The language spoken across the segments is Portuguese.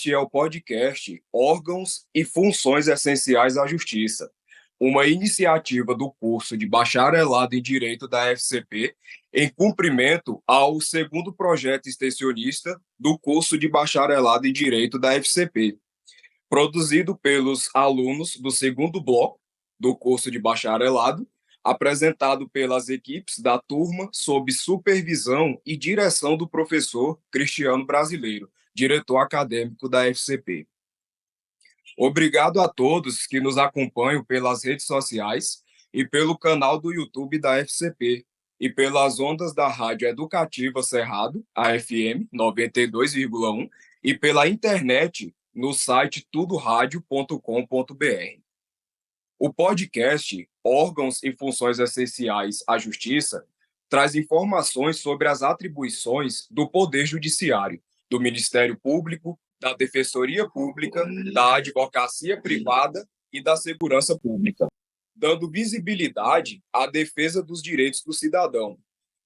Este é o podcast Órgãos e Funções Essenciais à Justiça, uma iniciativa do curso de Bacharelado em Direito da FCP, em cumprimento ao segundo projeto extensionista do curso de Bacharelado em Direito da FCP, produzido pelos alunos do segundo bloco do curso de Bacharelado, apresentado pelas equipes da turma sob supervisão e direção do professor Cristiano Brasileiro, diretor acadêmico da FCP. Obrigado a todos que nos acompanham pelas redes sociais e pelo canal do YouTube da FCP e pelas ondas da Rádio Educativa Cerrado, a FM 92,1, e pela internet no site tudoradio.com.br. O podcast Órgãos e Funções Essenciais à Justiça traz informações sobre as atribuições do Poder Judiciário, do Ministério Público, da Defensoria Pública, da Advocacia Privada e da Segurança Pública, dando visibilidade à defesa dos direitos do cidadão,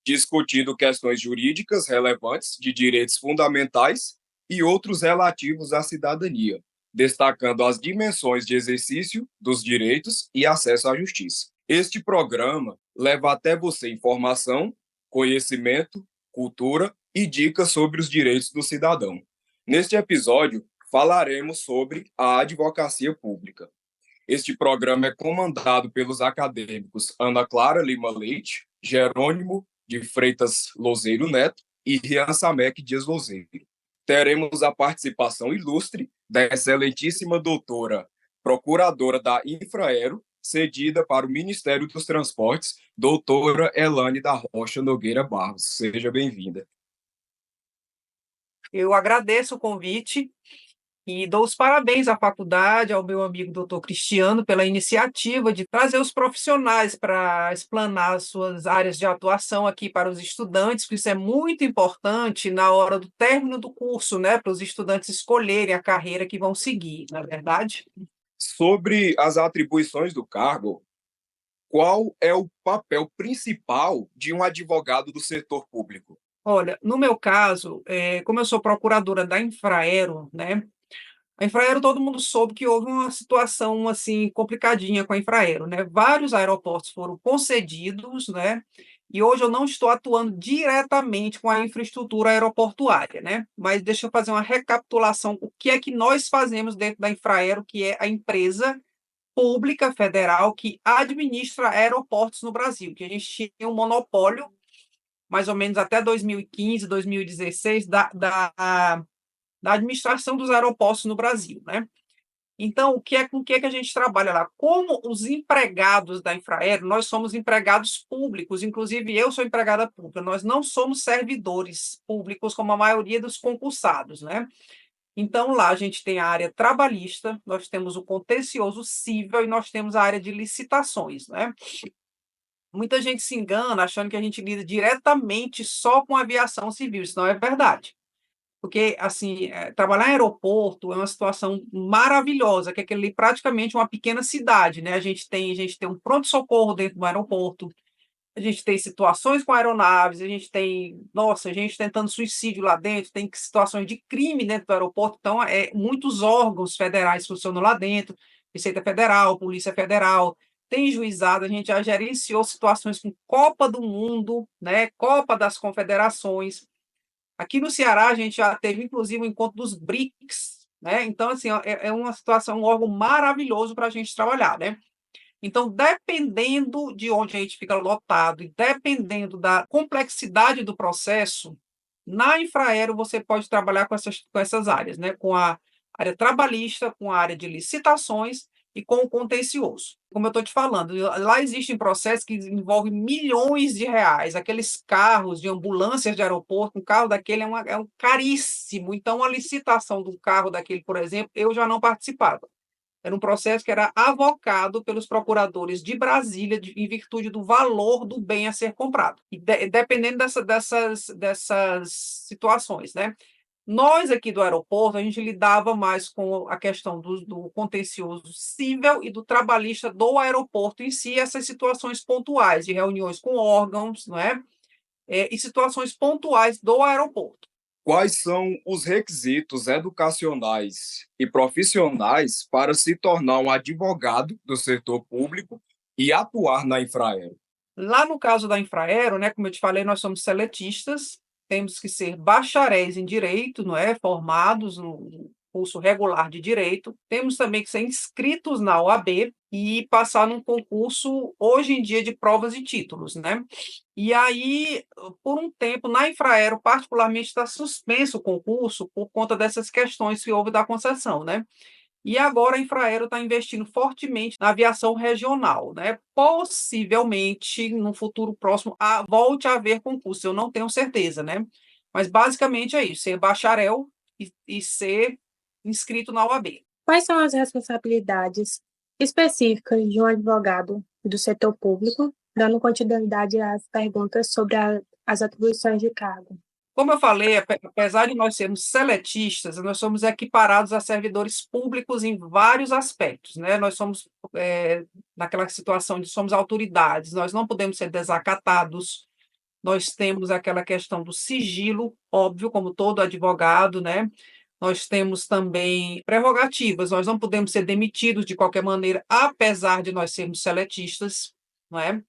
discutindo questões jurídicas relevantes de direitos fundamentais e outros relativos à cidadania, destacando as dimensões de exercício dos direitos e acesso à justiça. Este programa leva até você informação, conhecimento, cultura e dicas sobre os direitos do cidadão. Neste episódio, falaremos sobre a advocacia pública. Este programa é comandado pelos acadêmicos Ana Clara Lima Leite, Jerônimo de Freitas Lozeiro Neto e Rian Samek Dias Lozeiro. Teremos a participação ilustre da excelentíssima doutora, procuradora da Infraero, cedida para o Ministério dos Transportes, doutora Elane da Rocha Nogueira Barros. Seja bem-vinda. Eu agradeço o convite e dou os parabéns à faculdade, ao meu amigo doutor Cristiano, pela iniciativa de trazer os profissionais para explanar as suas áreas de atuação aqui para os estudantes, porque isso é muito importante na hora do término do curso, né, para os estudantes escolherem a carreira que vão seguir, não é verdade? Sobre as atribuições do cargo, qual é o papel principal de um advogado do setor público? Olha, no meu caso, como eu sou procuradora da Infraero, né? A Infraero, todo mundo soube que houve uma situação assim complicadinha com a Infraero, né? Vários aeroportos foram concedidos, né? E hoje eu não estou atuando diretamente com a infraestrutura aeroportuária, né? Mas deixa eu fazer uma recapitulação. O que é que nós fazemos dentro da Infraero, que é a empresa pública federal que administra aeroportos no Brasil, que a gente tinha um monopólio mais ou menos até 2015, 2016, da administração dos aeroportos no Brasil, né? Então, com o que é que a gente trabalha lá? Como os empregados da Infraero, nós somos empregados públicos, inclusive eu sou empregada pública, nós não somos servidores públicos como a maioria dos concursados, né? Então, lá a gente tem a área trabalhista, nós temos o contencioso civil e nós temos a área de licitações, né? Muita gente se engana achando que a gente lida diretamente só com a aviação civil, isso não é verdade. Porque, assim, trabalhar em aeroporto é uma situação maravilhosa, que é aquele praticamente uma pequena cidade, né? A gente tem um pronto-socorro dentro do aeroporto, a gente tem situações com aeronaves, a gente tem, nossa, a gente tentando suicídio lá dentro, tem situações de crime dentro do aeroporto, então, muitos órgãos federais funcionam lá dentro, Receita Federal, Polícia Federal, tem juizado, a gente já gerenciou situações com Copa do Mundo, né? Copa das Confederações. Aqui no Ceará, a gente já teve, inclusive, o encontro dos BRICS, né? Então, assim, é uma situação, um órgão maravilhoso para a gente trabalhar, né? Então, dependendo de onde a gente fica lotado e dependendo da complexidade do processo, na Infraero você pode trabalhar com essas áreas, né? Com a área trabalhista, com a área de licitações e com o contencioso. Como eu estou te falando, lá existem processos que envolvem milhões de reais. Aqueles carros de ambulâncias de aeroporto, um carro daquele é um caríssimo. Então, a licitação do carro daquele, por exemplo, eu já não participava. Era um processo que era avocado pelos procuradores de Brasília em virtude do valor do bem a ser comprado. E dependendo dessas situações, né? Nós aqui do aeroporto, a gente lidava mais com a questão do contencioso civil e do trabalhista do aeroporto em si, essas situações pontuais, de reuniões com órgãos, não é? E situações pontuais do aeroporto. Quais são os requisitos educacionais e profissionais para se tornar um advogado do setor público e atuar na Infraero? Lá no caso da Infraero, né, como eu te falei, nós somos seletistas, temos que ser bacharéis em direito, não é? Formados no curso regular de direito, temos também que ser inscritos na OAB e passar num concurso, hoje em dia, de provas e títulos, né? E aí, por um tempo, na Infraero, particularmente, está suspenso o concurso por conta dessas questões que houve da concessão, né? E agora a Infraero está investindo fortemente na aviação regional, né? Possivelmente, no futuro próximo, volte a haver concurso, eu não tenho certeza, né? Mas basicamente é isso: ser bacharel e ser inscrito na OAB. Quais são as responsabilidades específicas de um advogado do setor público, dando continuidade às perguntas sobre as atribuições de cargo? Como eu falei, apesar de nós sermos seletistas, nós somos equiparados a servidores públicos em vários aspectos, né? Nós somos, naquela situação de somos autoridades, nós não podemos ser desacatados, nós temos aquela questão do sigilo, óbvio, como todo advogado, né? Nós temos também prerrogativas, nós não podemos ser demitidos de qualquer maneira, apesar de nós sermos seletistas, não é?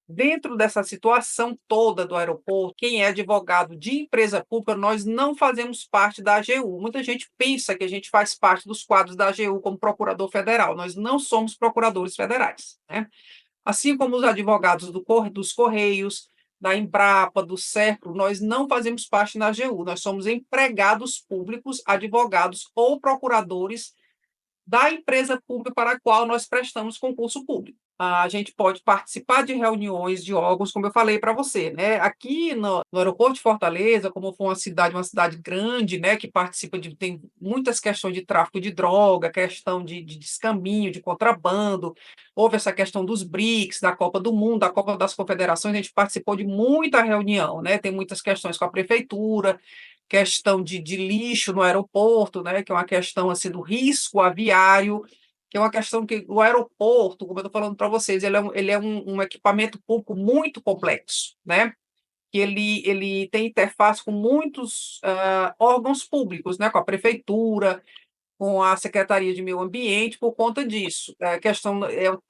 Dentro dessa situação toda do aeroporto, quem é advogado de empresa pública, nós não fazemos parte da AGU. Muita gente pensa que a gente faz parte dos quadros da AGU como procurador federal. Nós não somos procuradores federais, né? Assim como os advogados dos Correios, da Embrapa, do Serpro, nós não fazemos parte da AGU. Nós somos empregados públicos, advogados ou procuradores da empresa pública para a qual nós prestamos concurso público. A gente pode participar de reuniões de órgãos, como eu falei para você, né? Aqui no aeroporto de Fortaleza, como foi uma cidade grande, né, que participa tem muitas questões de tráfico de droga, questão de descaminho, de contrabando, houve essa questão dos BRICS, da Copa do Mundo, da Copa das Confederações, a gente participou de muita reunião, né? Tem muitas questões com a prefeitura, questão de lixo no aeroporto, né, que é uma questão assim do risco aviário, que é uma questão que o aeroporto, como eu estou falando para vocês, ele é um equipamento público muito complexo, né? Que ele tem interface com muitos órgãos públicos, né? Com a prefeitura, com a Secretaria de Meio Ambiente por conta disso. A questão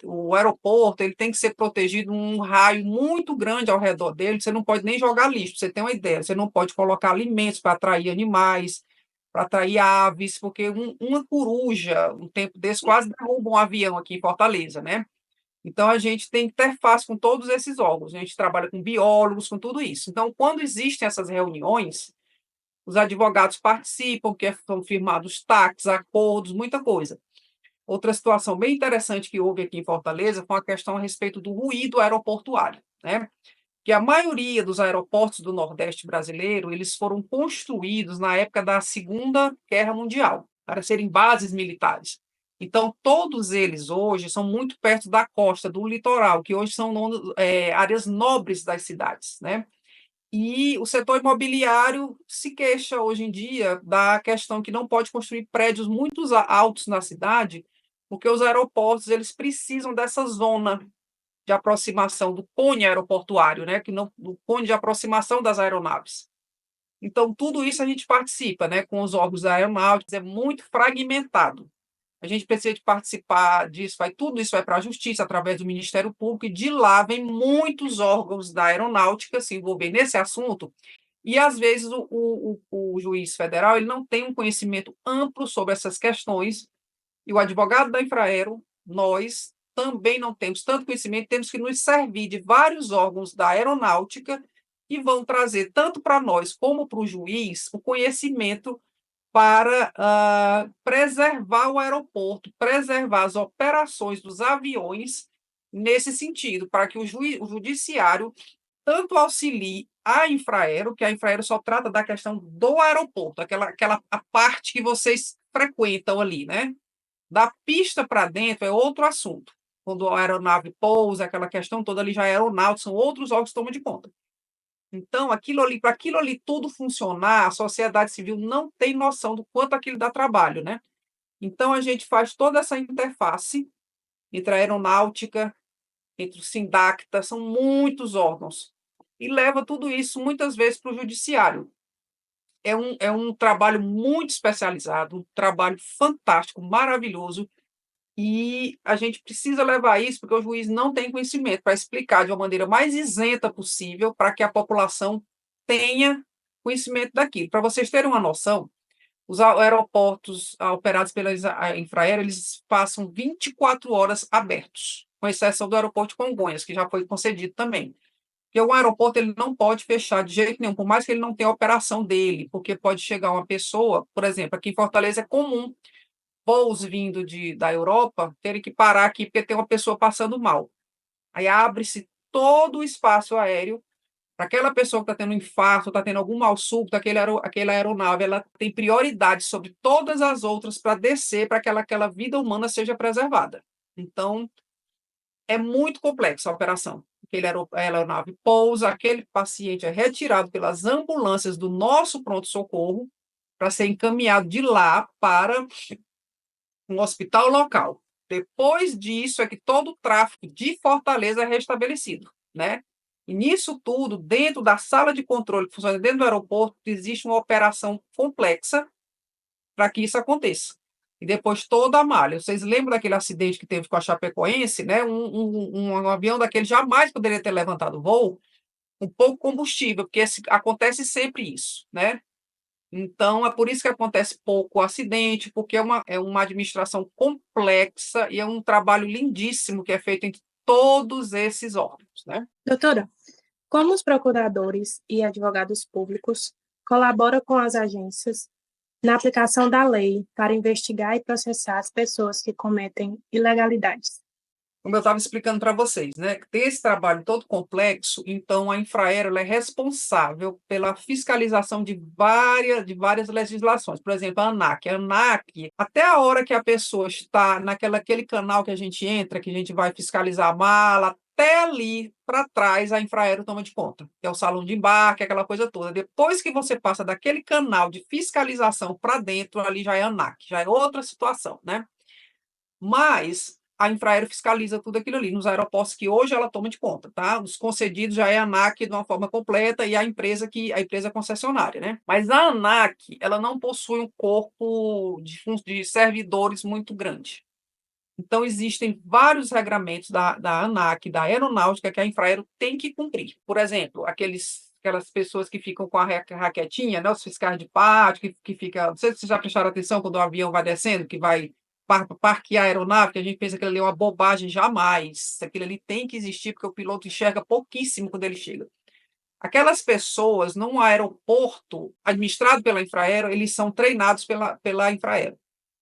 o aeroporto ele tem que ser protegido um raio muito grande ao redor dele, você não pode nem jogar lixo, pra você tem uma ideia, você não pode colocar alimentos para atrair animais, para atrair aves, porque uma coruja, um tempo desse, quase derruba um avião aqui em Fortaleza, né? Então, a gente tem interface com todos esses órgãos, a gente trabalha com biólogos, com tudo isso. Então, quando existem essas reuniões, os advogados participam, porque são firmados TACs, acordos, muita coisa. Outra situação bem interessante que houve aqui em Fortaleza foi a questão a respeito do ruído aeroportuário, né? Que a maioria dos aeroportos do Nordeste brasileiro, eles foram construídos na época da Segunda Guerra Mundial, para serem bases militares. Então, todos eles hoje são muito perto da costa, do litoral, que hoje são áreas nobres das cidades, né? E o setor imobiliário se queixa hoje em dia da questão que não pode construir prédios muito altos na cidade, porque os aeroportos eles precisam dessa zona de aproximação do cone aeroportuário, né, que não, do cone de aproximação das aeronaves. Então, tudo isso a gente participa, né, com os órgãos aeronáuticos, é muito fragmentado. A gente precisa de participar disso, tudo isso vai para a Justiça, através do Ministério Público, e de lá vem muitos órgãos da aeronáutica se envolver nesse assunto, e às vezes o juiz federal ele não tem um conhecimento amplo sobre essas questões, e o advogado da Infraero, nós também não temos tanto conhecimento, temos que nos servir de vários órgãos da aeronáutica que vão trazer tanto para nós como para o juiz o conhecimento para preservar o aeroporto, preservar as operações dos aviões nesse sentido, para que o judiciário tanto auxilie a Infraero, que a Infraero só trata da questão do aeroporto, aquela a parte que vocês frequentam ali, né? Da pista para dentro é outro assunto. Quando a aeronave pousa, aquela questão toda ali já é aeronáutica, são outros órgãos que tomam de conta. Então, para aquilo ali tudo funcionar, a sociedade civil não tem noção do quanto aquilo dá trabalho, né? Então, a gente faz toda essa interface entre a aeronáutica, entre o Sindacta, são muitos órgãos, e leva tudo isso, muitas vezes, para o judiciário. é um trabalho muito especializado, um trabalho fantástico, maravilhoso, e a gente precisa levar isso, porque o juiz não tem conhecimento para explicar de uma maneira mais isenta possível para que a população tenha conhecimento daquilo. Para vocês terem uma noção, os aeroportos operados pela Infraero, eles passam 24 horas abertos, com exceção do aeroporto de Congonhas, que já foi concedido também. Porque o aeroporto ele não pode fechar de jeito nenhum, por mais que ele não tenha a operação dele, porque pode chegar uma pessoa, por exemplo, aqui em Fortaleza é comum voos vindo da Europa terem que parar aqui porque tem uma pessoa passando mal. Aí abre-se todo o espaço aéreo para aquela pessoa que está tendo um infarto, está tendo algum mal súbito, aquela aeronave, ela tem prioridade sobre todas as outras para descer, para que aquela vida humana seja preservada. Então, é muito complexa a operação. A aeronave pousa, aquele paciente é retirado pelas ambulâncias do nosso pronto-socorro para ser encaminhado de lá para um hospital local. Depois disso é que todo o tráfego de Fortaleza é restabelecido, né? E nisso tudo, dentro da sala de controle que funciona dentro do aeroporto, existe uma operação complexa para que isso aconteça. E depois toda a malha. Vocês lembram daquele acidente que teve com a Chapecoense, né? Um avião daquele jamais poderia ter levantado o voo com pouco combustível, porque acontece sempre isso, né? Então, é por isso que acontece pouco acidente, porque é uma administração complexa e é um trabalho lindíssimo que é feito em todos esses órgãos, né? Doutora, como os procuradores e advogados públicos colaboram com as agências na aplicação da lei para investigar e processar as pessoas que cometem ilegalidades? Como eu estava explicando para vocês, né? Tem esse trabalho todo complexo, então a Infraero ela é responsável pela fiscalização de várias legislações. Por exemplo, a ANAC. A ANAC, até a hora que a pessoa está naquele canal que a gente entra, que a gente vai fiscalizar a mala, até ali para trás a Infraero toma de conta, que é o salão de embarque, aquela coisa toda. Depois que você passa daquele canal de fiscalização para dentro, ali já é ANAC, já é outra situação, né? Mas a Infraero fiscaliza tudo aquilo ali, nos aeroportos que hoje ela toma de conta, tá? Os concedidos já é a ANAC de uma forma completa e a empresa concessionária, né? Mas a ANAC, ela não possui um corpo de servidores muito grande. Então, existem vários regramentos da ANAC, da aeronáutica, que a Infraero tem que cumprir. Por exemplo, aquelas pessoas que ficam com a raquetinha, né, os fiscais de pátio, que fica. Não sei se vocês já prestaram atenção quando o avião vai descendo, que vai parquear a aeronave, que a gente pensa que aquilo ali é uma bobagem, jamais. Aquilo ali tem que existir, porque o piloto enxerga pouquíssimo quando ele chega. Aquelas pessoas, num aeroporto administrado pela Infraero, eles são treinados pela Infraero.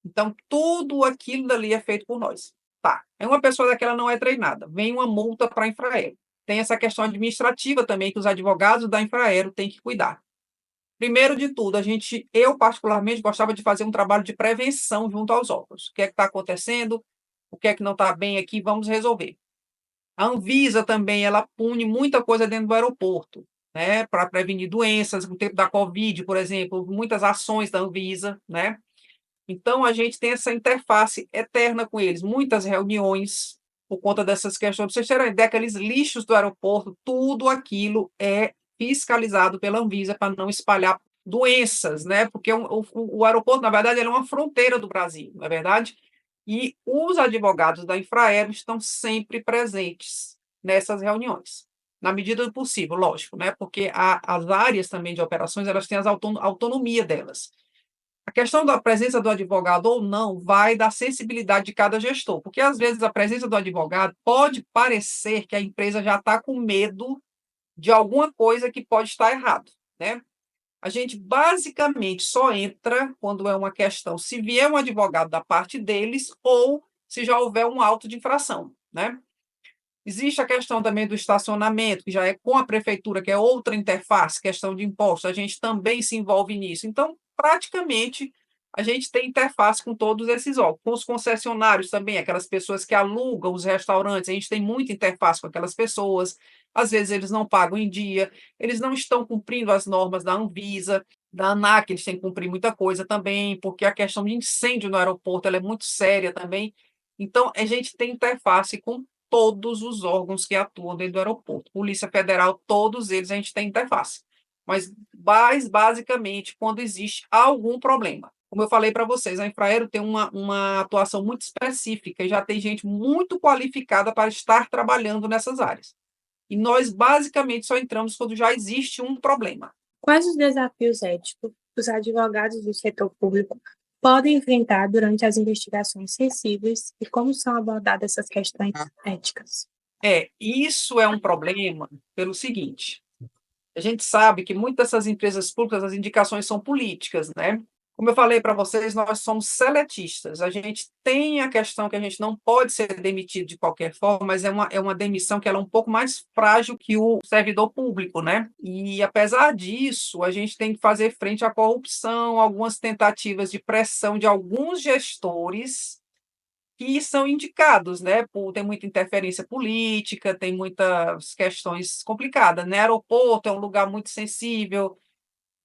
Então, tudo aquilo dali é feito por nós. Tá. É uma pessoa daquela não é treinada. Vem uma multa para a Infraero. Tem essa questão administrativa também, que os advogados da Infraero têm que cuidar. Primeiro de tudo, eu particularmente gostava de fazer um trabalho de prevenção junto aos órgãos. O que é que está acontecendo? O que é que não está bem aqui? Vamos resolver. A Anvisa também, ela pune muita coisa dentro do aeroporto, né? Para prevenir doenças, no tempo da Covid, por exemplo, muitas ações da Anvisa, né? Então, a gente tem essa interface eterna com eles, muitas reuniões por conta dessas questões. Para vocês terem uma ideia, aqueles lixos do aeroporto, tudo aquilo é fiscalizado pela Anvisa para não espalhar doenças, né? Porque o aeroporto, na verdade, ele é uma fronteira do Brasil, não é verdade? E os advogados da Infraero estão sempre presentes nessas reuniões, na medida do possível, lógico, né? Porque as áreas também de operações, elas têm a autonomia delas. A questão da presença do advogado ou não vai da sensibilidade de cada gestor, porque às vezes a presença do advogado pode parecer que a empresa já está com medo de alguma coisa que pode estar errado, né? A gente basicamente só entra quando é uma questão, se vier um advogado da parte deles ou se já houver um auto de infração, né? Existe a questão também do estacionamento, que já é com a prefeitura, que é outra interface, questão de imposto, a gente também se envolve nisso. Então, praticamente, a gente tem interface com todos esses órgãos. Com os concessionários também, aquelas pessoas que alugam os restaurantes, a gente tem muita interface com aquelas pessoas. Às vezes, eles não pagam em dia, eles não estão cumprindo as normas da Anvisa, da ANAC, eles têm que cumprir muita coisa também, porque a questão de incêndio no aeroporto ela é muito séria também. Então, a gente tem interface com todos os órgãos que atuam dentro do aeroporto. Polícia Federal, todos eles, a gente tem interface. Mas basicamente quando existe algum problema. Como eu falei para vocês, a Infraero tem uma atuação muito específica e já tem gente muito qualificada para estar trabalhando nessas áreas. E nós, basicamente, só entramos quando já existe um problema. Quais os desafios éticos os advogados do setor público podem enfrentar durante as investigações sensíveis e como são abordadas essas questões éticas? Isso é um problema pelo seguinte: a gente sabe que muitas dessas empresas públicas, as indicações são políticas, né? Como eu falei para vocês, nós somos seletistas. A gente tem a questão que a gente não pode ser demitido de qualquer forma, mas é uma demissão que ela é um pouco mais frágil que o servidor público, né? E, apesar disso, a gente tem que fazer frente à corrupção, algumas tentativas de pressão de alguns gestores que são indicados, né? Tem muita interferência política, tem muitas questões complicadas, né? Aeroporto é um lugar muito sensível.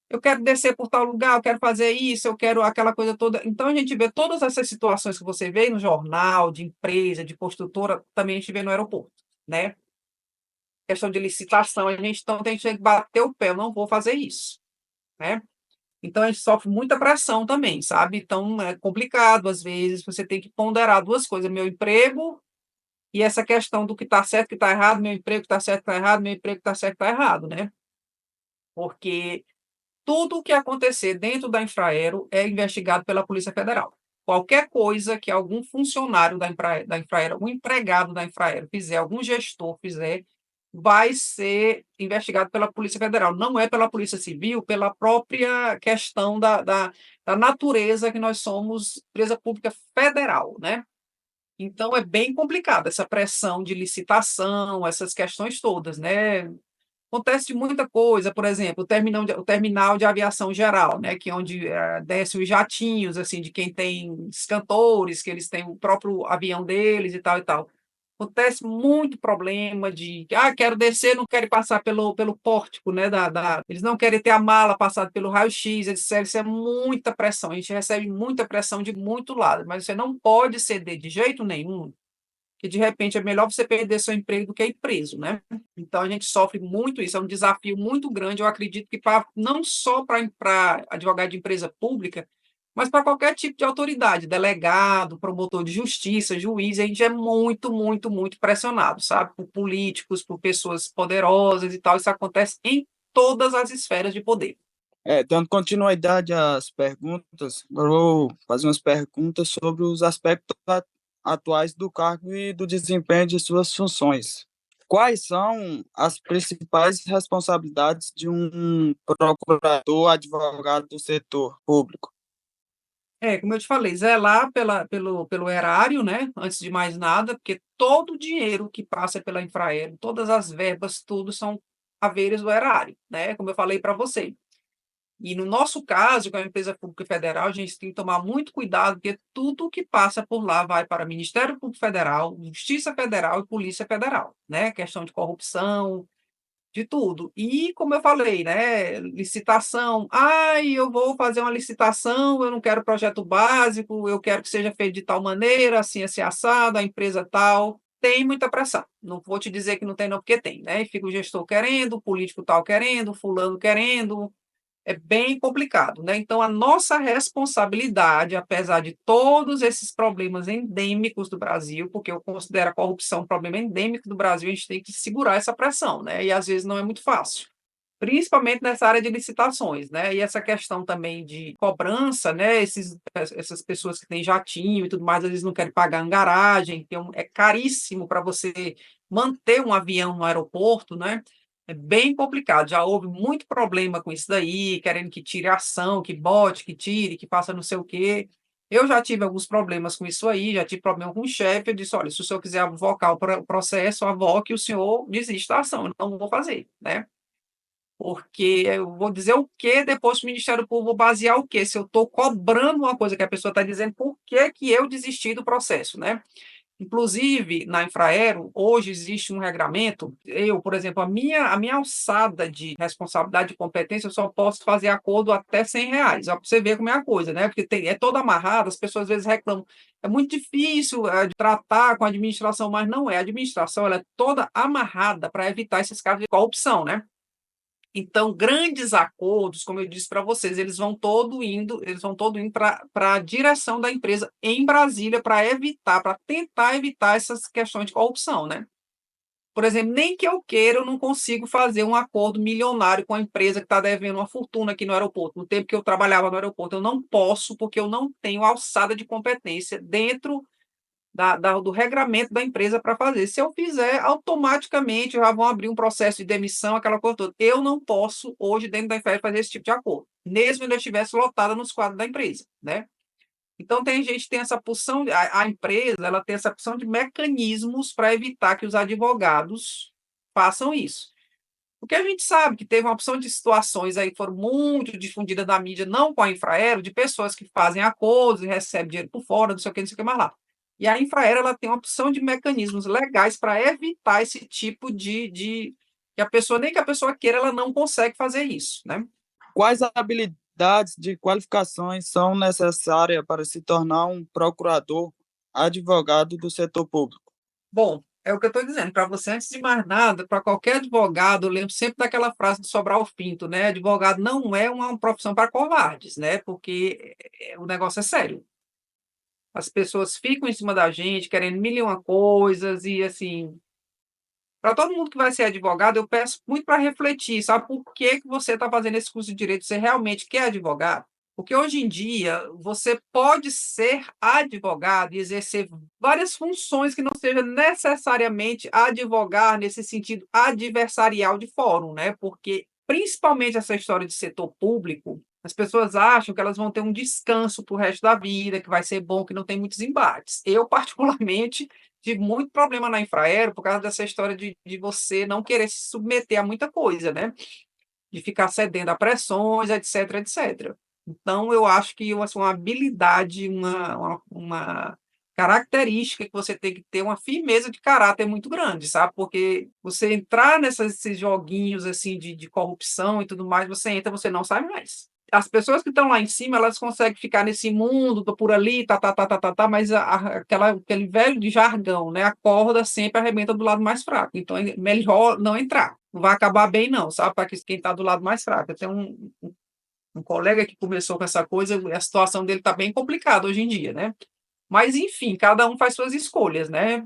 Eu quero descer por tal lugar, eu quero fazer isso, eu quero aquela coisa toda. Então, a gente vê todas essas situações que você vê no jornal, de empresa, de construtora, também a gente vê no aeroporto, né? Questão de licitação, a gente então tem que bater o pé, eu não vou fazer isso, né? Então, a gente sofre muita pressão também, sabe? Então, é complicado, às vezes, você tem que ponderar duas coisas, meu emprego e essa questão do que está certo, que está errado, meu emprego está certo, está errado, meu emprego está certo, está errado, né? Porque tudo o que acontecer dentro da Infraero é investigado pela Polícia Federal. Qualquer coisa que algum funcionário da Infraero, um empregado da Infraero fizer, algum gestor fizer, vai ser investigado pela Polícia Federal. Não é pela Polícia Civil, pela própria questão da natureza que nós somos empresa pública federal, né? Então, é bem complicado essa pressão de licitação, essas questões todas, né? Acontece muita coisa, por exemplo, o terminal de aviação geral, né, que é onde desce os jatinhos, assim, de quem tem os cantores, que eles têm o próprio avião deles e tal e tal. Acontece muito problema de, quero descer, não quero passar pelo pórtico, né, eles não querem ter a mala passada pelo raio-x, etc. Isso é muita pressão, a gente recebe muita pressão de muito lado, mas você não pode ceder de jeito nenhum, que de repente é melhor você perder seu emprego do que ir preso, né? Então a gente sofre muito isso, é um desafio muito grande. Eu acredito que não só para advogado de empresa pública, mas para qualquer tipo de autoridade, delegado, promotor de justiça, juiz, a gente é muito, muito, muito pressionado, sabe? Por políticos, por pessoas poderosas e tal. Isso acontece em todas as esferas de poder. Dando continuidade às perguntas, eu vou fazer umas perguntas sobre os aspectos atuais do cargo e do desempenho de suas funções. Quais são as principais responsabilidades de um procurador advogado do setor público? Como eu te falei, zelar pelo erário, né? Antes de mais nada, porque todo o dinheiro que passa pela Infraero, todas as verbas, tudo são haveres do erário, né? Como eu falei para você. E no nosso caso, com a empresa pública federal, a gente tem que tomar muito cuidado, porque tudo que passa por lá vai para Ministério Público Federal, Justiça Federal e Polícia Federal, né? Questão de corrupção, de tudo. E, como eu falei, né? Licitação. Eu vou fazer uma licitação, eu não quero projeto básico, eu quero que seja feito de tal maneira, assim assado, a empresa tal. Tem muita pressão. Não vou te dizer que não tem, não, porque tem, né? E fica o gestor querendo, o político tal querendo, fulano querendo, é bem complicado, né? Então, a nossa responsabilidade, apesar de todos esses problemas endêmicos do Brasil, porque eu considero a corrupção um problema endêmico do Brasil, a gente tem que segurar essa pressão, né? E às vezes não é muito fácil, principalmente nessa área de licitações, né? E essa questão também de cobrança, né? Essas pessoas que têm jatinho e tudo mais, às vezes não querem pagar em garagem, é caríssimo para você manter um avião no aeroporto, né? É bem complicado, já houve muito problema com isso daí, querendo que tire a ação, que bote, que tire, que faça não sei o quê. Eu já tive alguns problemas com isso aí, já tive problema com o chefe, eu disse, olha, se o senhor quiser avocar o processo, avoque, o senhor desiste da ação, eu não vou fazer, né? Porque eu vou dizer o quê depois para o Ministério Público, vou basear o quê? Se eu estou cobrando uma coisa que a pessoa está dizendo, por que que eu desisti do processo, né? Inclusive, na Infraero, hoje existe um regramento. Eu, por exemplo, a minha alçada de responsabilidade e competência, eu só posso fazer acordo até R$ 100. Ó, para você ver como é a coisa, né? Porque é toda amarrada, as pessoas às vezes reclamam. É muito difícil de tratar com a administração, mas não é. A administração ela é toda amarrada para evitar esses casos de corrupção, né? Então, grandes acordos, como eu disse para vocês, eles vão todo indo para a direção da empresa em Brasília para tentar evitar essas questões de corrupção, né? Por exemplo, nem que eu queira, eu não consigo fazer um acordo milionário com a empresa que está devendo uma fortuna aqui no aeroporto. No tempo que eu trabalhava no aeroporto, eu não posso, porque eu não tenho alçada de competência dentro do regramento da empresa para fazer. Se eu fizer, automaticamente já vão abrir um processo de demissão, aquela coisa toda. Eu não posso, hoje, dentro da empresa, fazer esse tipo de acordo, mesmo se eu estivesse lotada nos quadros da empresa, né? Então, tem gente que tem essa porção, a empresa ela tem essa porção de mecanismos para evitar que os advogados façam isso. Porque a gente sabe que teve uma opção de situações aí que foram muito difundidas na mídia, não com a Infraero, de pessoas que fazem acordos e recebem dinheiro por fora, não sei o que, não sei o que mais lá. E a Infraero ela tem uma opção de mecanismos legais para evitar esse tipo que a pessoa, nem que a pessoa queira, ela não consegue fazer isso, né? Quais habilidades de qualificações são necessárias para se tornar um procurador advogado do setor público? Bom, é o que eu estou dizendo para você, antes de mais nada, para qualquer advogado, eu lembro sempre daquela frase do Sobral Pinto, né? Advogado não é uma profissão para covardes, né? Porque o negócio é sério. As pessoas ficam em cima da gente, querendo mil e uma coisas, e assim, para todo mundo que vai ser advogado, eu peço muito para refletir, sabe por que que você está fazendo esse curso de direito? Você realmente quer advogado? Porque hoje em dia você pode ser advogado e exercer várias funções que não seja necessariamente advogar nesse sentido adversarial de fórum, né? Porque principalmente essa história de setor público, as pessoas acham que elas vão ter um descanso para o resto da vida, que vai ser bom, que não tem muitos embates. Eu, particularmente, tive muito problema na Infraero por causa dessa história de você não querer se submeter a muita coisa, né? De ficar cedendo a pressões, etc, etc. Então, eu acho que assim, uma habilidade, uma característica que você tem que ter uma firmeza de caráter muito grande, sabe? Porque você entrar nesses joguinhos assim de corrupção e tudo mais, você entra, você não sai mais. As pessoas que estão lá em cima, elas conseguem ficar nesse mundo, tô por ali, mas aquele velho de jargão, né? A corda sempre arrebenta do lado mais fraco. Então, é melhor não entrar. Não vai acabar bem, não, sabe? Para quem está do lado mais fraco. Eu tenho um colega que começou com essa coisa, a situação dele está bem complicada hoje em dia, né? Mas, enfim, cada um faz suas escolhas, né?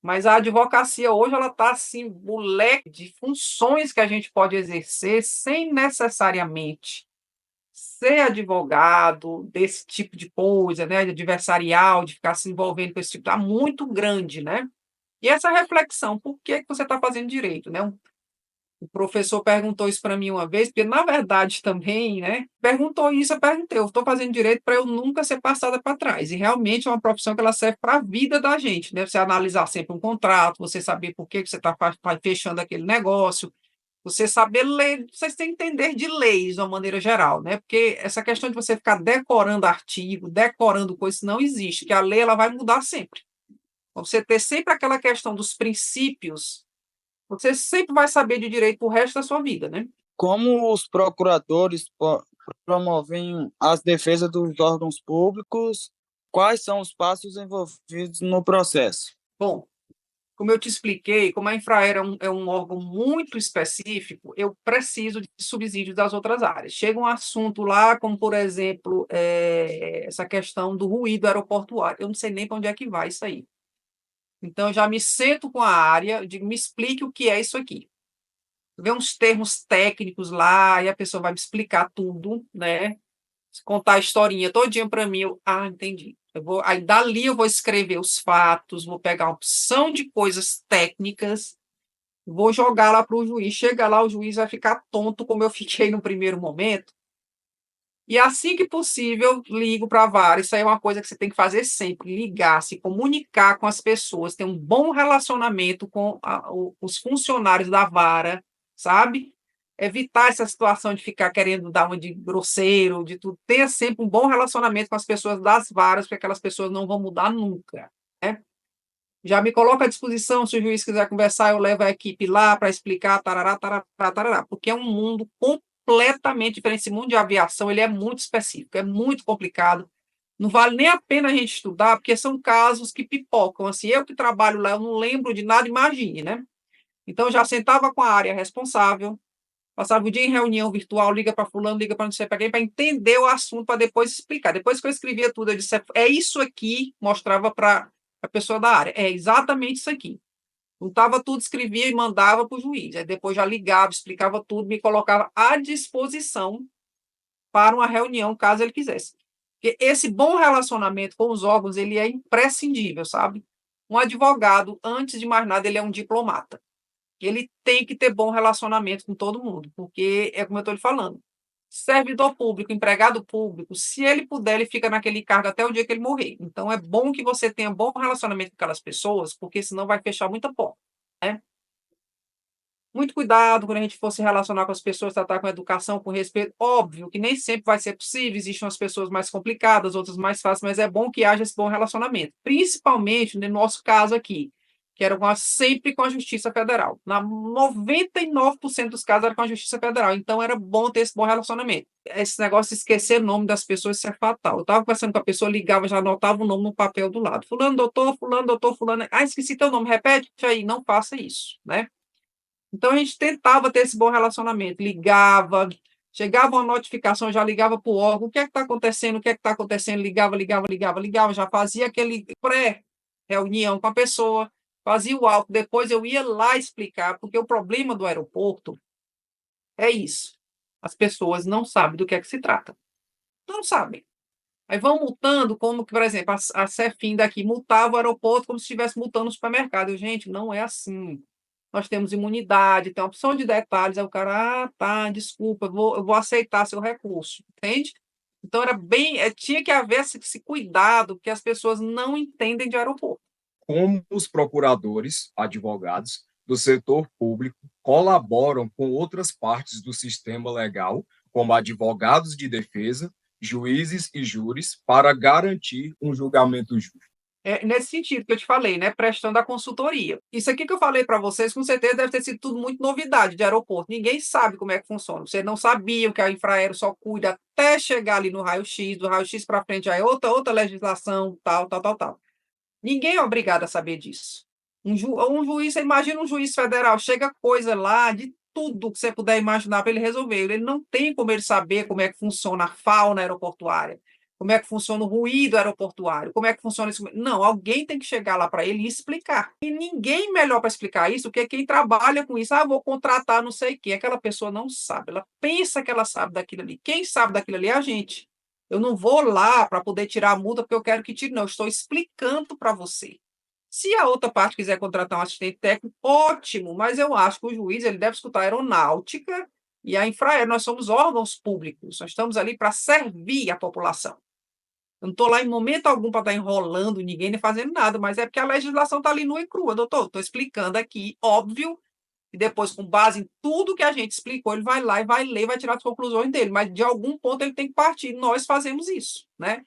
Mas a advocacia hoje, ela está assim, o leque de funções que a gente pode exercer sem necessariamente ser advogado desse tipo de coisa, né, de adversarial, de ficar se envolvendo com esse tipo, está muito grande, né? E essa reflexão, por que que você está fazendo direito, né? O professor perguntou isso para mim uma vez, porque, na verdade, também, né, perguntou isso, eu perguntei, eu estou fazendo direito para eu nunca ser passada para trás, e realmente é uma profissão que ela serve para a vida da gente, né? Você analisar sempre um contrato, você saber por que que você está fechando aquele negócio, você saber ler, você tem que entender de leis de uma maneira geral, né? Porque essa questão de você ficar decorando artigo, decorando coisas, não existe, que a lei ela vai mudar sempre. Você ter sempre aquela questão dos princípios, você sempre vai saber de direito o resto da sua vida, né? Como os procuradores promovem as defesas dos órgãos públicos? Quais são os passos envolvidos no processo? Bom, como eu te expliquei, como a Infraero é um órgão muito específico, eu preciso de subsídios das outras áreas. Chega um assunto lá, como, por exemplo, essa questão do ruído aeroportuário. Eu não sei nem para onde é que vai isso aí. Então, eu já me sento com a área, digo, me explique o que é isso aqui. Vê uns termos técnicos lá, e a pessoa vai me explicar tudo, né? Contar a historinha todinha para mim, entendi. Aí dali eu vou escrever os fatos, vou pegar uma opção de coisas técnicas, vou jogar lá para o juiz. Chega lá, o juiz vai ficar tonto, como eu fiquei no primeiro momento. E assim que possível, ligo para a vara. Isso aí é uma coisa que você tem que fazer sempre: ligar, se comunicar com as pessoas, ter um bom relacionamento com os funcionários da vara, sabe? Evitar essa situação de ficar querendo dar uma de grosseiro, de tudo. Tenha sempre um bom relacionamento com as pessoas das varas, porque aquelas pessoas não vão mudar nunca, né? Já me coloco à disposição, se o juiz quiser conversar, eu levo a equipe lá para explicar, tarará, tarará, tarará, porque é um mundo completamente diferente. Esse mundo de aviação, ele é muito específico, é muito complicado. Não vale nem a pena a gente estudar, porque são casos que pipocam. Assim, eu que trabalho lá, eu não lembro de nada, imagine, né? Então, eu já sentava com a área responsável, Passava o dia em reunião virtual, liga para fulano, liga para não sei para quem, para entender o assunto, para depois explicar. Depois que eu escrevia tudo, eu disse, é isso aqui, mostrava para a pessoa da área. É exatamente isso aqui. Juntava tudo, escrevia e mandava para o juiz. Aí depois já ligava, explicava tudo, me colocava à disposição para uma reunião, caso ele quisesse. Porque esse bom relacionamento com os órgãos, ele é imprescindível, sabe? Um advogado, antes de mais nada, ele é um diplomata. Ele tem que ter bom relacionamento com todo mundo, porque é como eu estou lhe falando. Servidor público, empregado público, se ele puder, ele fica naquele cargo até o dia que ele morrer. Então, é bom que você tenha bom relacionamento com aquelas pessoas, porque senão vai fechar muita porta, né? Muito cuidado quando a gente for se relacionar com as pessoas, tratar com educação, com respeito. Óbvio que nem sempre vai ser possível, existem umas pessoas mais complicadas, outras mais fáceis, mas é bom que haja esse bom relacionamento. Principalmente no nosso caso aqui, que era sempre com a Justiça Federal. Na 99% dos casos era com a Justiça Federal, então era bom ter esse bom relacionamento. Esse negócio de esquecer o nome das pessoas, isso é fatal. Eu estava conversando com a pessoa, ligava, já anotava o nome no papel do lado. Fulano, doutor, fulano. Ah, esqueci teu nome, repete aí, não faça isso, né? Então, a gente tentava ter esse bom relacionamento, ligava, chegava uma notificação, já ligava para o órgão, o que é que está acontecendo, o que é que está acontecendo, ligava, já fazia aquele pré-reunião com a pessoa, fazia o auto, depois eu ia lá explicar, porque o problema do aeroporto é isso, as pessoas não sabem do que é que se trata, não sabem. Aí vão multando, como que, por exemplo, a Cefim daqui multava o aeroporto como se estivesse multando o supermercado. Gente, não é assim. Nós temos imunidade, tem uma opção de detalhes, aí o cara, tá, desculpa, eu vou aceitar seu recurso, entende? Então, era bem, tinha que haver esse cuidado, porque as pessoas não entendem de aeroporto. Como os procuradores, advogados do setor público colaboram com outras partes do sistema legal, como advogados de defesa, juízes e júris, para garantir um julgamento justo. É nesse sentido que eu te falei, né? Prestando a consultoria. Isso aqui que eu falei para vocês, com certeza deve ter sido tudo muito novidade de aeroporto. Ninguém sabe como é que funciona. Você não sabia que a Infraero só cuida até chegar ali no raio-x, do raio-x para frente já é outra legislação, tal. Ninguém é obrigado a saber disso. Um juiz, você imagina um juiz federal, chega coisa lá de tudo que você puder imaginar para ele resolver. Ele não tem como ele saber como é que funciona a fauna aeroportuária, como é que funciona o ruído aeroportuário, como é que funciona isso. Não, alguém tem que chegar lá para ele e explicar. E ninguém melhor para explicar isso do que quem trabalha com isso. Ah, vou contratar não sei o quê. Aquela pessoa não sabe, ela pensa que ela sabe daquilo ali. Quem sabe daquilo ali é a gente. Eu não vou lá para poder tirar a multa porque eu quero que tire, não. Eu estou explicando para você. Se a outra parte quiser contratar um assistente técnico, ótimo, mas eu acho que o juiz ele deve escutar a aeronáutica e a Infraero. Nós somos órgãos públicos, nós estamos ali para servir a população. Eu não estou lá em momento algum para estar enrolando ninguém nem fazendo nada, mas é porque a legislação está ali nua e crua, doutor. Estou explicando aqui, óbvio, e depois, com base em tudo que a gente explicou, ele vai lá e vai ler, vai tirar as conclusões dele, mas de algum ponto ele tem que partir. Nós fazemos isso, né?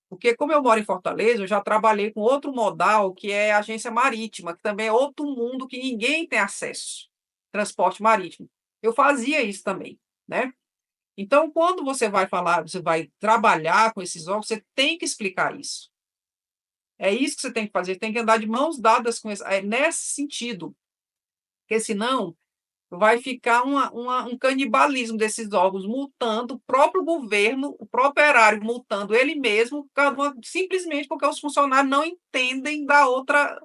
Porque, como eu moro em Fortaleza, eu já trabalhei com outro modal, que é a agência marítima, que também é outro mundo que ninguém tem acesso, transporte marítimo. Eu fazia isso também, né? Então, quando você vai falar, você vai trabalhar com esses órgãos, você tem que explicar isso. É isso que você tem que fazer, tem que andar de mãos dadas com isso, nesse sentido, porque senão vai ficar um canibalismo desses órgãos, multando o próprio governo, o próprio erário multando ele mesmo, simplesmente porque os funcionários não entendem da outra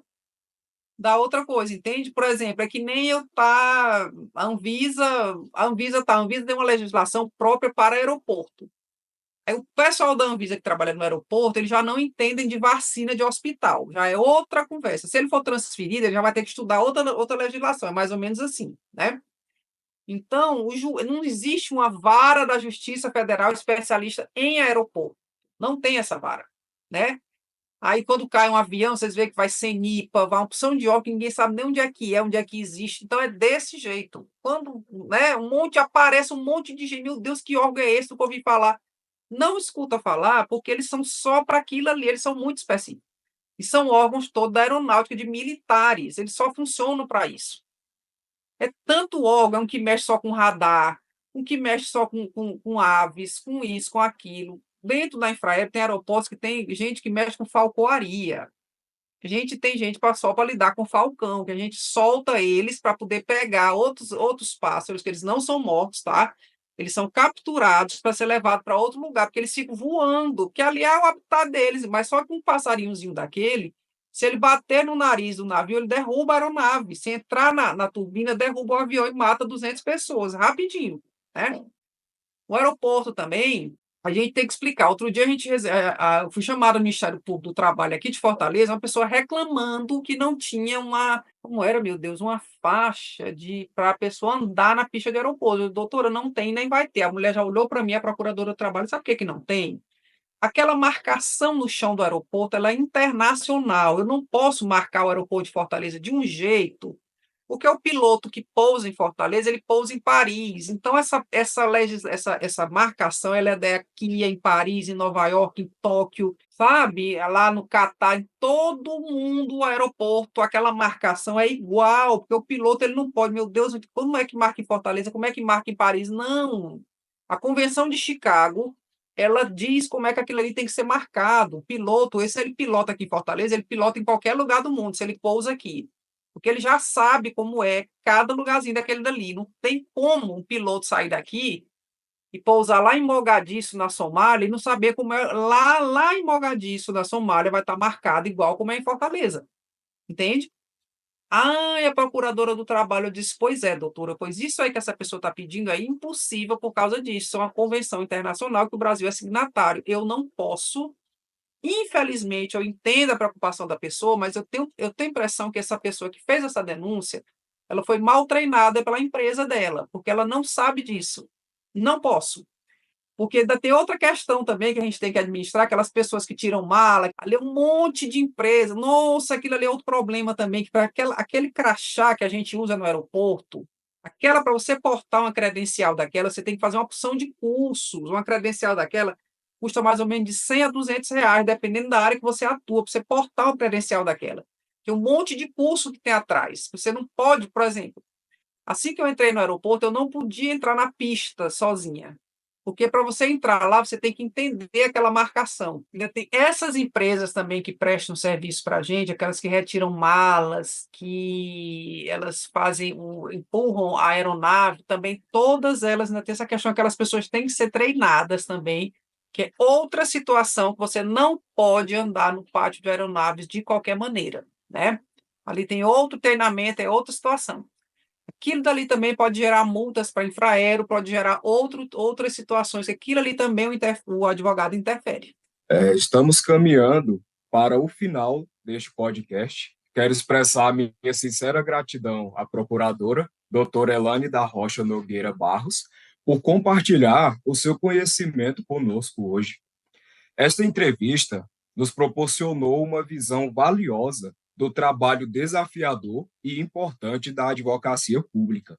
coisa, entende? Por exemplo, é que nem a Anvisa tem uma legislação própria para aeroporto. Aí o pessoal da Anvisa que trabalha no aeroporto, eles já não entendem de vacina de hospital, já é outra conversa. Se ele for transferido, ele já vai ter que estudar outra legislação, é mais ou menos assim, né? Então, não existe uma vara da Justiça Federal especialista em aeroporto. Não tem essa vara, né? Aí, quando cai um avião, vocês veem que vai sem NIPA, vai uma opção de órgão que ninguém sabe nem onde é que existe. Então, é desse jeito. Quando, né, aparece um monte de gente, meu Deus, que órgão é esse que eu ouvi falar? Não escuta falar, porque eles são só para aquilo ali, eles são muito específicos. E são órgãos todos da aeronáutica, de militares, eles só funcionam para isso. É tanto órgão que mexe só com radar, um que mexe só com aves, com isso, com aquilo. Dentro da Infraero tem aeroportos que tem gente que mexe com falcoaria. A gente tem gente só para lidar com falcão, que a gente solta eles para poder pegar outros pássaros, que eles não são mortos, tá? Eles são capturados para ser levados para outro lugar, porque eles ficam voando, que ali é o habitat deles, mas só que um passarinhozinho daquele, se ele bater no nariz do navio, ele derruba a aeronave. Se entrar na turbina, derruba o avião e mata 200 pessoas, rapidinho, né? O aeroporto também, a gente tem que explicar. Outro dia eu fui chamada no Ministério Público do Trabalho aqui de Fortaleza, uma pessoa reclamando que não tinha como era, meu Deus, uma faixa para a pessoa andar na pista de aeroporto. Doutora, não tem, nem vai ter. A mulher já olhou para mim, a procuradora do trabalho, sabe por que não tem? Aquela marcação no chão do aeroporto, ela é internacional. Eu não posso marcar o aeroporto de Fortaleza de um jeito, porque o piloto que pousa em Fortaleza, ele pousa em Paris. Então, essa marcação, ela é daqui em Paris, em Nova York, em Tóquio, sabe? Lá no Catar, em todo mundo, o aeroporto, aquela marcação é igual, porque o piloto ele não pode, meu Deus, como é que marca em Fortaleza? Como é que marca em Paris? Não. A Convenção de Chicago, ela diz como é que aquilo ali tem que ser marcado. O piloto, se ele pilota aqui em Fortaleza, ele pilota em qualquer lugar do mundo, se ele pousa aqui. Porque ele já sabe como é cada lugarzinho daquele dali. Não tem como um piloto sair daqui e pousar lá em Mogadiscio, na Somália, e não saber como é lá em Mogadiscio, na Somália, vai estar marcado igual como é em Fortaleza. Entende? Ah, e a procuradora do trabalho disse, pois é, doutora, pois isso aí que essa pessoa está pedindo é impossível por causa disso. É uma convenção internacional que o Brasil é signatário. Eu não posso. Infelizmente, eu entendo a preocupação da pessoa, mas eu tenho a impressão que essa pessoa que fez essa denúncia, ela foi mal treinada pela empresa dela, porque ela não sabe disso. Não posso. Porque ainda tem outra questão também que a gente tem que administrar, aquelas pessoas que tiram mala, ali é um monte de empresa. Nossa, aquilo ali é outro problema também, que para aquele crachá que a gente usa no aeroporto, para você portar uma credencial daquela, você tem que fazer uma opção de cursos, uma credencial daquela custa mais ou menos de 100 a 200 reais, dependendo da área que você atua, para você portar uma credencial daquela. Tem um monte de curso que tem atrás. Você não pode, por exemplo, assim que eu entrei no aeroporto, eu não podia entrar na pista sozinha. Porque para você entrar lá, você tem que entender aquela marcação. Ainda tem essas empresas também que prestam serviço para a gente, aquelas que retiram malas, que elas empurram a aeronave, também todas elas ainda tem essa questão, aquelas pessoas têm que ser treinadas também, que é outra situação que você não pode andar no pátio de aeronaves de qualquer maneira, né? Ali tem outro treinamento, é outra situação. Aquilo dali também pode gerar multas para Infraero, pode gerar outras situações. Aquilo ali também o advogado interfere. Estamos caminhando para o final deste podcast. Quero expressar a minha sincera gratidão à procuradora, doutora Elane da Rocha Nogueira Barros, por compartilhar o seu conhecimento conosco hoje. Esta entrevista nos proporcionou uma visão valiosa do trabalho desafiador e importante da advocacia pública.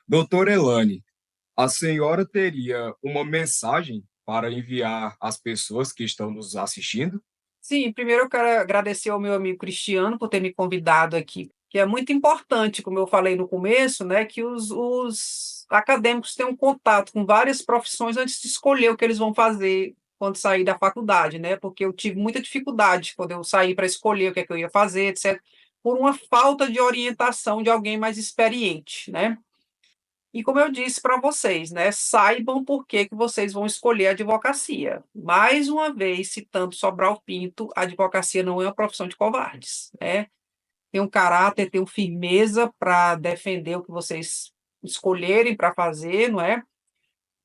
Doutora Elane, a senhora teria uma mensagem para enviar às pessoas que estão nos assistindo? Sim, primeiro eu quero agradecer ao meu amigo Cristiano por ter me convidado aqui, que é muito importante, como eu falei no começo, né, que os acadêmicos tenham contato com várias profissões antes de escolher o que eles vão fazer quando sair da faculdade, né, porque eu tive muita dificuldade quando eu saí para escolher o que é que eu ia fazer, etc., por uma falta de orientação de alguém mais experiente, né? E como eu disse para vocês, né, saibam por que vocês vão escolher a advocacia. Mais uma vez, citando Sobral Pinto, a advocacia não é uma profissão de covardes, né? Tem um caráter, tem uma firmeza para defender o que vocês escolherem para fazer, não é?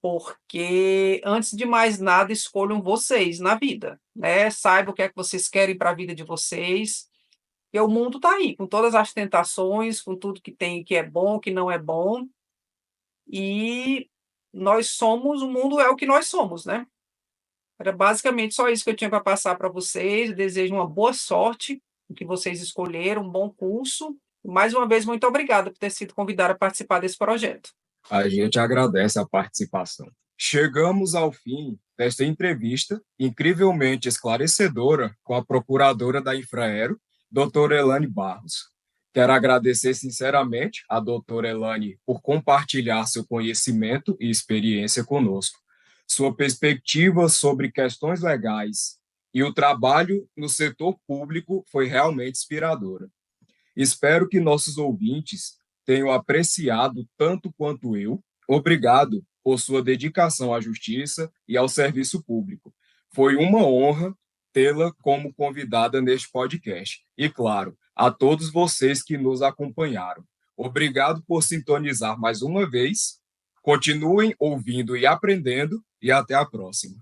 Porque, antes de mais nada, escolham vocês na vida, né? Saibam o que é que vocês querem para a vida de vocês. E o mundo está aí, com todas as tentações, com tudo que tem, que é bom, que não é bom. E o mundo é o que nós somos, né? Era basicamente só isso que eu tinha para passar para vocês. Desejo uma boa sorte no que vocês escolheram, um bom curso. Mais uma vez, muito obrigada por ter sido convidada a participar desse projeto. A gente agradece a participação. Chegamos ao fim desta entrevista incrivelmente esclarecedora com a procuradora da Infraero, doutora Elane Barros. Quero agradecer sinceramente à doutora Elane por compartilhar seu conhecimento e experiência conosco. Sua perspectiva sobre questões legais e o trabalho no setor público foi realmente inspiradora. Espero que nossos ouvintes tenham apreciado tanto quanto eu. Obrigado por sua dedicação à justiça e ao serviço público. Foi uma honra tê-la como convidada neste podcast. E, claro, a todos vocês que nos acompanharam. Obrigado por sintonizar mais uma vez. Continuem ouvindo e aprendendo, e até a próxima.